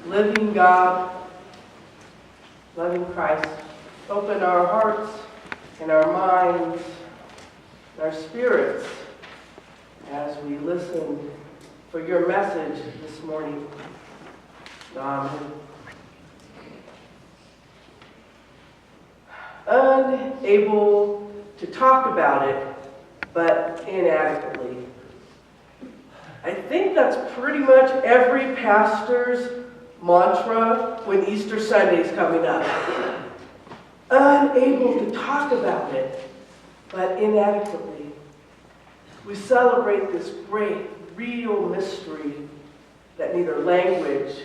living God, loving Christ, open our hearts and our minds and our spirits as we listen for your message this morning. Amen. Unable to talk about it, but inadequately. I think that's pretty much every pastor's mantra when Easter Sunday is coming up. Unable to talk about it, but inadequately. We celebrate this great, real mystery that neither language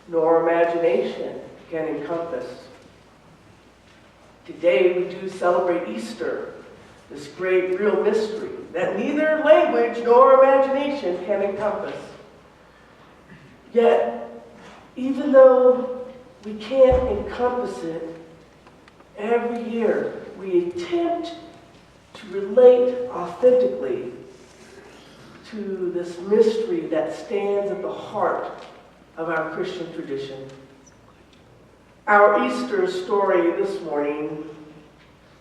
nor imagination can encompass. Today we do celebrate Easter, this great, real mystery that neither language nor imagination can encompass. Yet, even though we can't encompass it, every year we attempt to relate authentically to this mystery that stands at the heart of our Christian tradition. Our Easter story this morning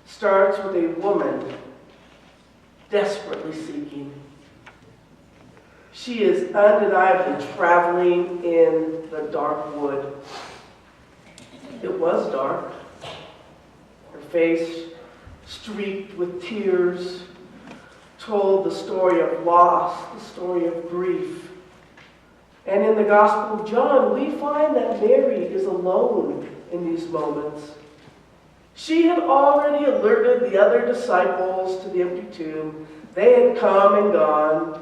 starts with a woman desperately seeking. She is undeniably traveling in the dark wood. It was dark. Her face, streaked with tears, told the story of loss, the story of grief. And in the Gospel of John, we find that Mary is alone in these moments. She had already alerted the other disciples to the empty tomb. They had come and gone.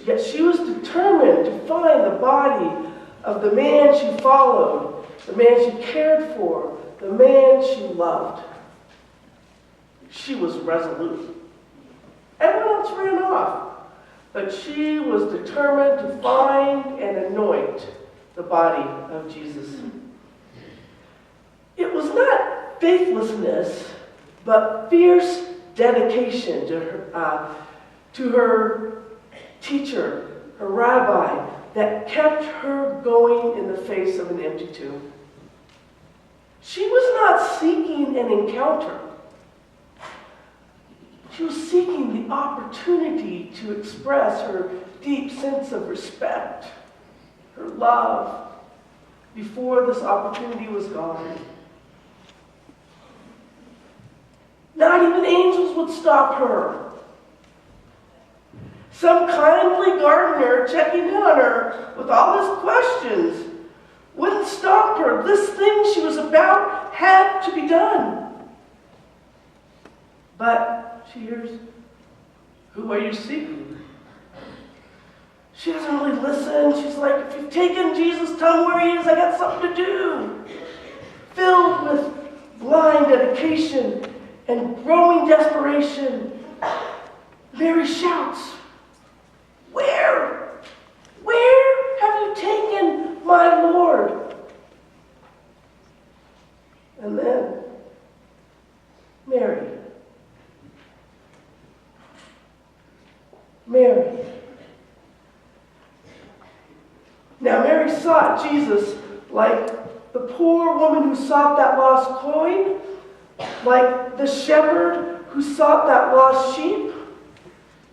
Yet she was determined to find the body of the man she followed, the man she cared for, the man she loved. She was resolute. Everyone else ran off, but she was determined to find and anoint the body of Jesus. It was not faithlessness, but fierce dedication to her teacher, her rabbi, that kept her going in the face of an empty tomb. She was not seeking an encounter. She was seeking the opportunity to express her deep sense of respect, her love, before this opportunity was gone. Not even angels would stop her. Some kindly gardener checking in on her with all his questions wouldn't stop her. This thing she was about had to be done. But she hears, "Who are you seeking?" She doesn't really listen. She's like, "If you've taken Jesus, tell me where he is. I got something to do." Filled with blind dedication and growing desperation, Mary shouts, Where have you taken my Lord?" And then, Mary. Now, Mary sought Jesus like the poor woman who sought that lost coin, like the shepherd who sought that lost sheep,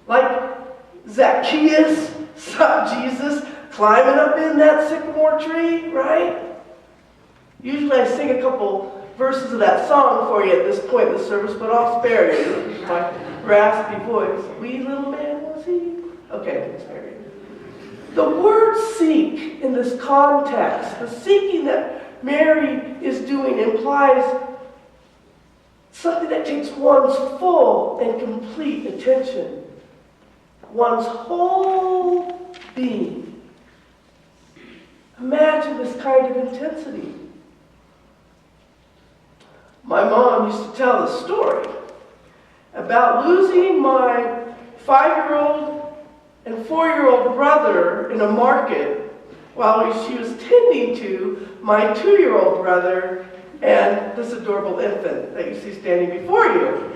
like Zacchaeus sought Jesus climbing up in that sycamore tree, right? Usually I sing a couple verses of that song for you at this point in the service, but I'll spare you. My raspy voice. Wee little man was he? Okay, I'll spare you. The word seek in this context, the seeking that Mary is doing, implies something that takes one's full and complete attention, one's whole being. Imagine this kind of intensity. My mom used to tell a story about losing my 5-year-old and 4-year-old brother in a market while she was tending to my 2-year-old brother and this adorable infant that you see standing before you.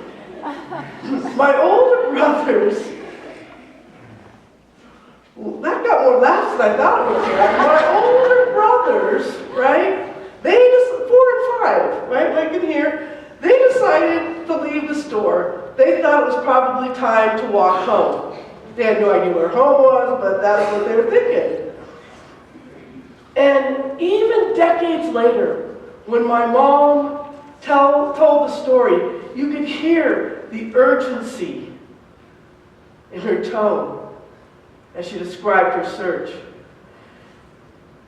My older brothers, well, that got more laughs than I thought it would. My older brother right? They just 4 and 5, right? Like in here, they decided to leave the store. They thought it was probably time to walk home. They had no idea where home was, but that's what they were thinking. And even decades later, when my mom told the story, you could hear the urgency in her tone as she described her search.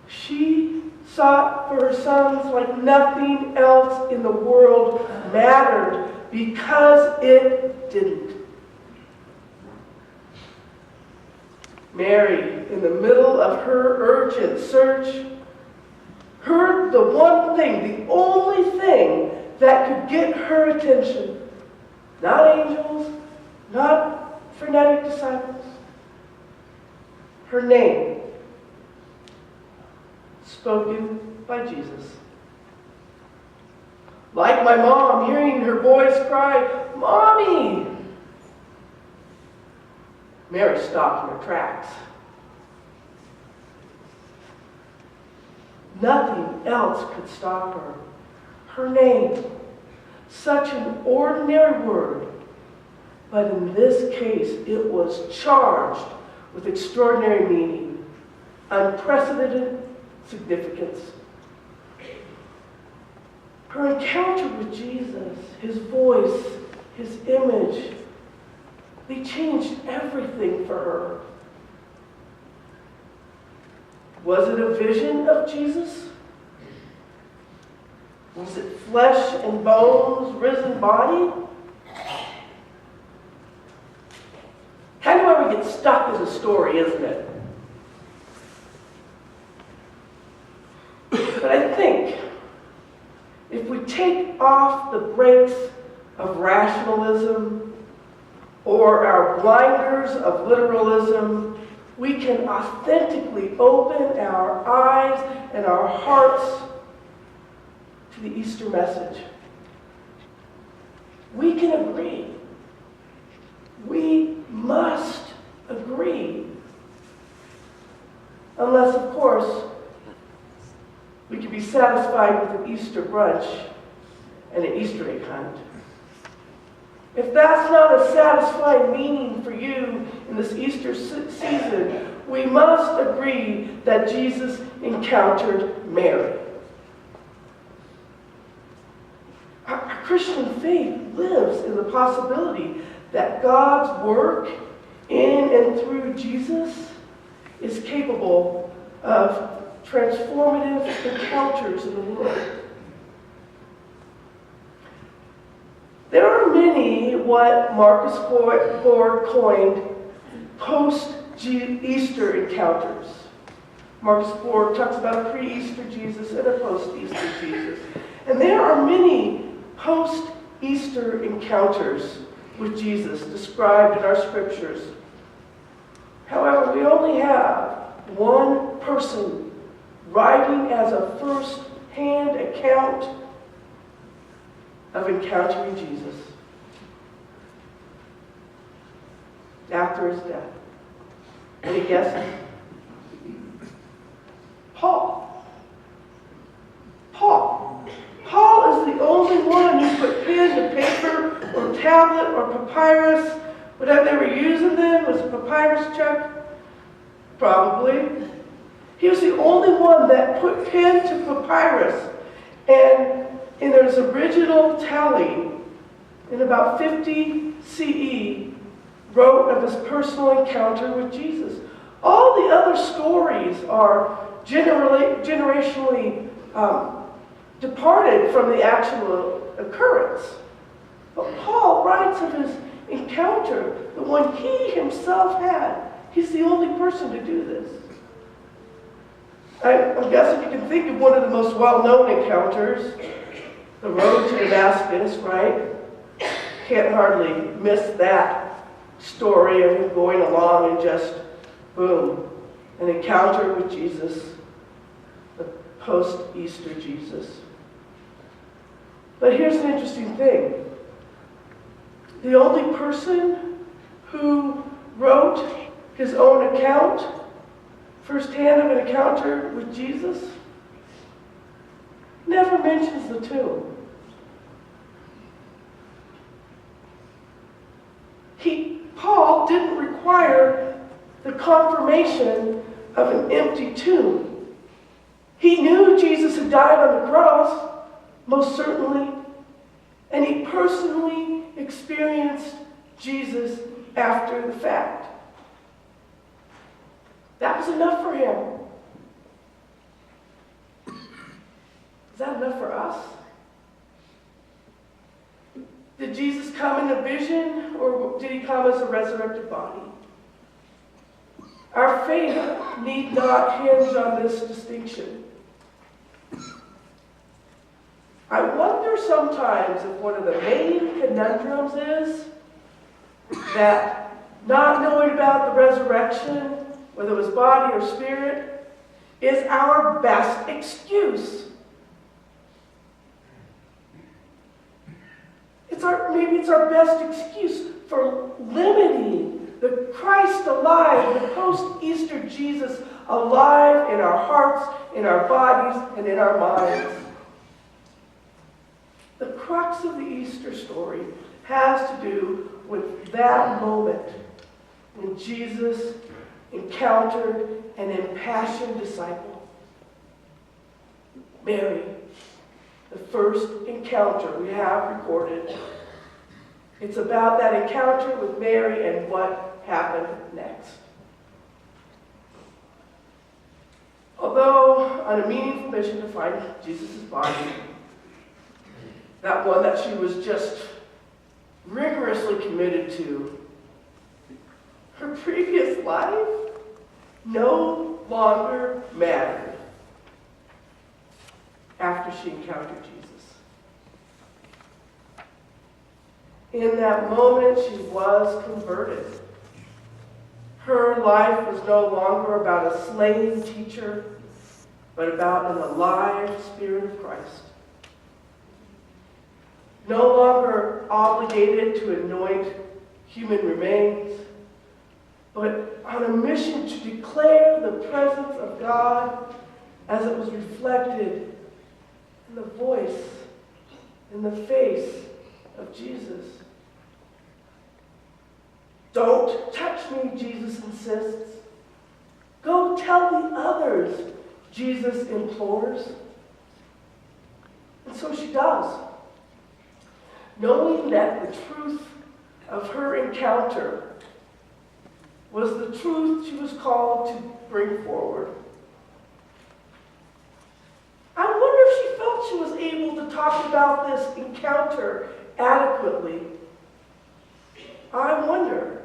She sought for her sons like nothing else in the world mattered because it didn't. Mary, in the middle of her urgent search, heard the one thing, the only thing that could get her attention. Not angels, not frenetic disciples. Her name, spoken by Jesus. Like my mom, hearing her voice cry, "Mommy!" Mary stopped in her tracks. Nothing else could stop her. Her name, such an ordinary word, but in this case it was charged with extraordinary meaning, unprecedented significance. Her encounter with Jesus, his voice, his image, they changed everything for her. Was it a vision of Jesus? Was it flesh and bones, risen body? Kind of where we get stuck in the story, isn't it? But I think if we take off the brakes of rationalism or our blinders of literalism, we can authentically open our eyes and our hearts to the Easter message. We can agree. We must agree. Unless, of course, we can be satisfied with an Easter brunch and an Easter egg hunt. If that's not a satisfying meaning for you in this Easter season, we must agree that Jesus encountered Mary. Our Christian faith lives in the possibility that God's work in and through Jesus is capable of transformative encounters in the world. There are many what Marcus Ford coined post-Easter encounters. Marcus Ford talks about a pre-Easter Jesus and a post-Easter Jesus. And there are many post-Easter encounters with Jesus described in our scriptures. However, we only have one person writing as a first-hand account of encountering Jesus after his death. Any guesses? Paul. Paul is the only one who put pen to paper or tablet or papyrus. Whatever they were using then was a papyrus check? Probably. He was the only one that put pen to papyrus. And in his original tally, in about 50 CE, wrote of his personal encounter with Jesus. All the other stories are generationally departed from the actual occurrence. But Paul writes of his encounter, the one he himself had. He's the only person to do this. I'm guessing you can think of one of the most well-known encounters, the road to Damascus, right? Can't hardly miss that story of him going along and just, boom, an encounter with Jesus, the post-Easter Jesus. But here's an interesting thing. The only person who wrote his own account, firsthand of an encounter with Jesus, never mentions the tomb. Paul didn't require the confirmation of an empty tomb. He knew Jesus had died on the cross, most certainly, and he personally experienced Jesus after the fact. That was enough for him. Is that enough for us? Did Jesus come in a vision, or did he come as a resurrected body? Our faith need not hinge on this distinction. I wonder sometimes if one of the main conundrums is that not knowing about the resurrection, whether it was body or spirit, is our best excuse. Maybe it's our best excuse for limiting the Christ alive, the post-Easter Jesus alive in our hearts, in our bodies, and in our minds. The crux of the Easter story has to do with that moment when Jesus encountered an impassioned disciple, Mary. The first encounter we have recorded. It's about that encounter with Mary and what happened next. Although on a meaningful mission to find Jesus' body, that one that she was just rigorously committed to, her previous life no longer mattered after she encountered Jesus. In that moment, she was converted. Her life was no longer about a slain teacher, but about an alive Spirit of Christ. No longer obligated to anoint human remains, but on a mission to declare the presence of God as it was reflected in the voice, in the face of Jesus. Don't touch me, Jesus insists. Go tell the others, Jesus implores. And so she does. Knowing that the truth of her encounter was the truth she was called to bring forward. I wonder if she felt she was able to talk about this encounter adequately. I wonder.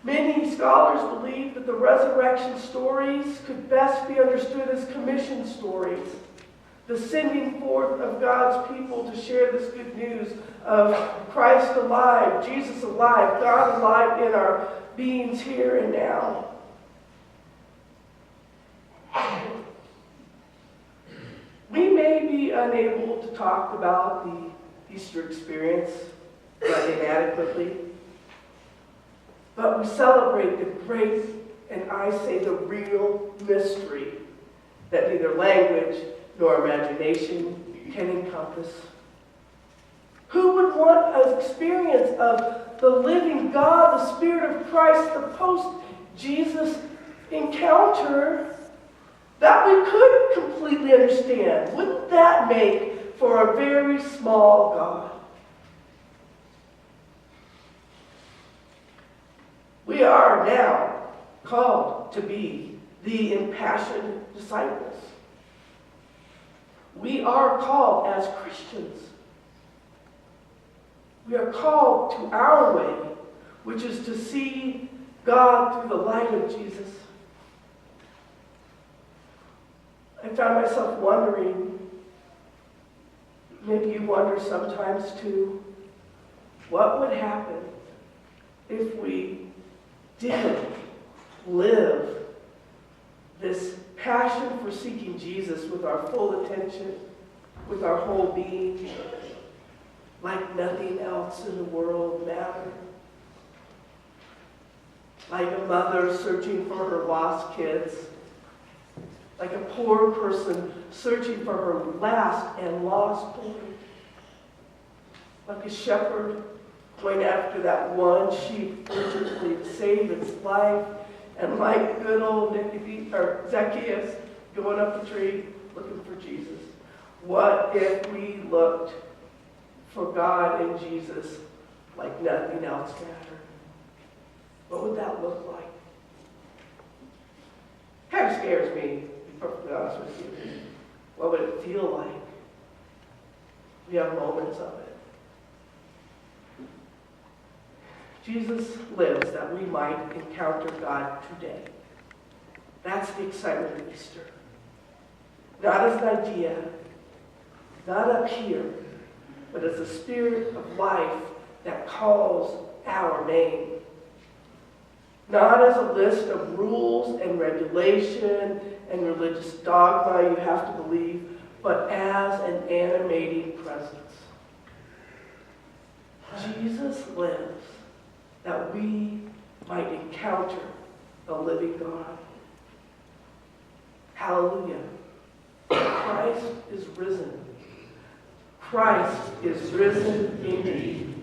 Many scholars believe that the resurrection stories could best be understood as commission stories, the sending forth of God's people to share this good news of Christ alive, Jesus alive, God alive in our beings here and now. We may be unable to talk about the Easter experience, but inadequately. But we celebrate the great, and I say the real mystery that neither language nor imagination can encompass. Who would want an experience of the living God, the Spirit of Christ, the post-Jesus encounter that we could completely understand? Wouldn't that make for a very small God? We are now called to be the impassioned disciples. We are called as Christians. We are called to our way, which is to see God through the light of Jesus. I found myself wondering, maybe you wonder sometimes too, what would happen if we didn't live this passion for seeking Jesus with our full attention, with our whole being, like nothing else in the world mattered. Like a mother searching for her lost kids, like a poor person searching for her last and lost coin. Like a shepherd going after that one sheep urgently to save its life, and like good old Zacchaeus going up the tree looking for Jesus. What if we looked for God and Jesus like nothing else mattered? What would that look like? Kind of scares me, to be perfectly honest with you. What would it feel like? We have moments of it. Jesus lives that we might encounter God today. That's the excitement of Easter. Not as an idea, not up here, but as a spirit of life that calls our name. Not as a list of rules and regulation and religious dogma you have to believe, but as an animating presence. Jesus lives that we might encounter the living God. Hallelujah. Christ is risen. Christ is risen indeed.